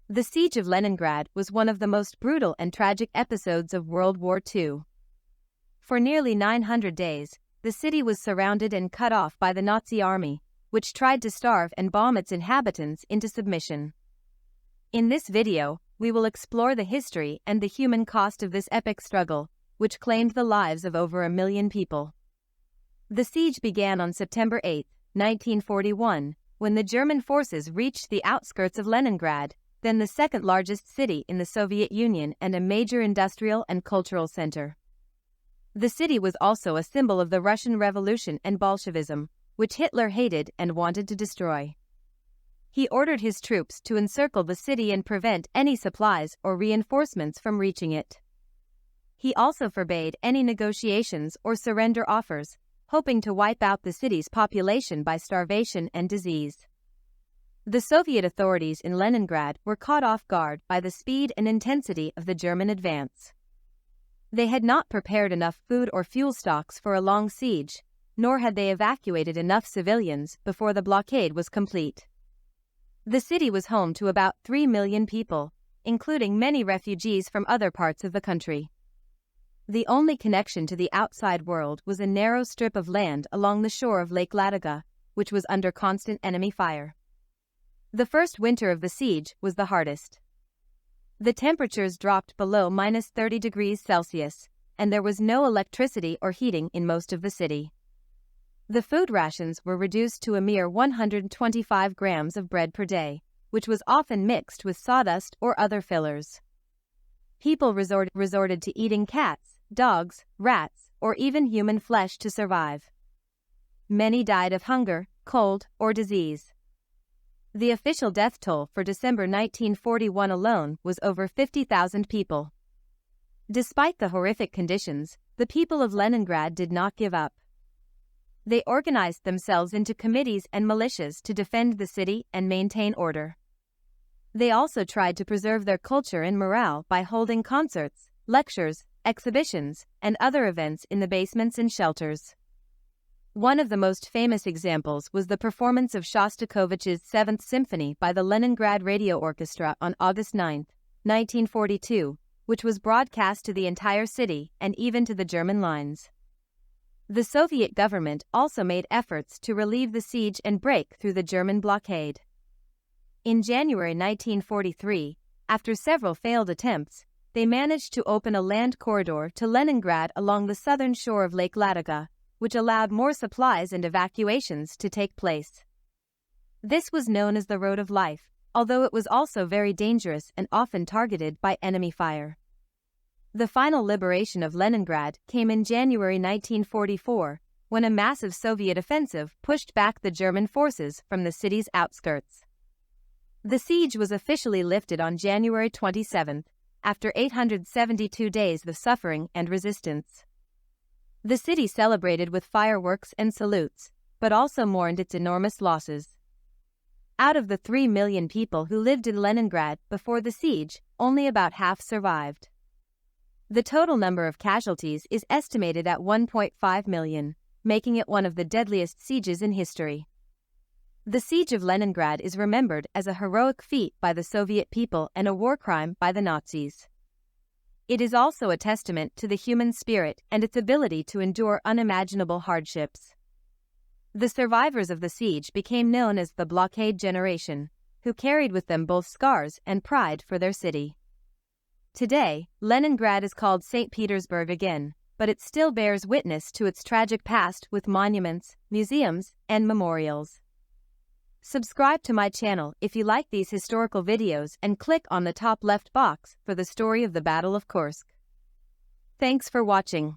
The Siege of Leningrad was one of the most brutal and tragic episodes of World War II. For nearly 900 days, the city was surrounded and cut off by the Nazi army, which tried to starve and bomb its inhabitants into submission. In this video, we will explore the history and the human cost of this epic struggle, which claimed the lives of over 1 million people. The siege began on September 8, 1941, when the German forces reached the outskirts of Leningrad, then the second largest city in the Soviet Union and a major industrial and cultural center. The city was also a symbol of the Russian Revolution and Bolshevism, which Hitler hated and wanted to destroy. He ordered his troops to encircle the city and prevent any supplies or reinforcements from reaching it. He also forbade any negotiations or surrender offers, hoping to wipe out the city's population by starvation and disease. The Soviet authorities in Leningrad were caught off guard by the speed and intensity of the German advance. They had not prepared enough food or fuel stocks for a long siege, nor had they evacuated enough civilians before the blockade was complete. The city was home to about 3 million people, including many refugees from other parts of the country. The only connection to the outside world was a narrow strip of land along the shore of Lake Ladoga, which was under constant enemy fire. The first winter of the siege was the hardest. The temperatures dropped below -30 degrees Celsius, and there was no electricity or heating in most of the city. The food rations were reduced to a mere 125 grams of bread per day, which was often mixed with sawdust or other fillers. People resorted to eating cats, dogs, rats, or even human flesh to survive. Many died of hunger, cold, or disease. The official death toll for December 1941 alone was over 50,000 people. Despite the horrific conditions, the people of Leningrad did not give up. They organized themselves into committees and militias to defend the city and maintain order. They also tried to preserve their culture and morale by holding concerts, lectures, exhibitions, and other events in the basements and shelters. One of the most famous examples was the performance of Shostakovich's Seventh Symphony by the Leningrad Radio Orchestra on August 9, 1942, which was broadcast to the entire city and even to the German lines. The Soviet government also made efforts to relieve the siege and break through the German blockade. In January 1943, after several failed attempts, they managed to open a land corridor to Leningrad along the southern shore of Lake Ladoga, which allowed more supplies and evacuations to take place. This was known as the Road of Life, although it was also very dangerous and often targeted by enemy fire. The final liberation of Leningrad came in January 1944, when a massive Soviet offensive pushed back the German forces from the city's outskirts. The siege was officially lifted on January 27, after 872 days of suffering and resistance. The city celebrated with fireworks and salutes, but also mourned its enormous losses. Out of the 3 million people who lived in Leningrad before the siege, only about half survived. The total number of casualties is estimated at 1.5 million, making it one of the deadliest sieges in history. The Siege of Leningrad is remembered as a heroic feat by the Soviet people and a war crime by the Nazis. It is also a testament to the human spirit and its ability to endure unimaginable hardships. The survivors of the siege became known as the Blockade generation, who carried with them both scars and pride for their city. Today, Leningrad is called Saint Petersburg again, but it still bears witness to its tragic past with monuments, museums, and memorials. Subscribe to my channel if you like these historical videos and click on the top left box for the story of the Battle of Kursk. Thanks for watching.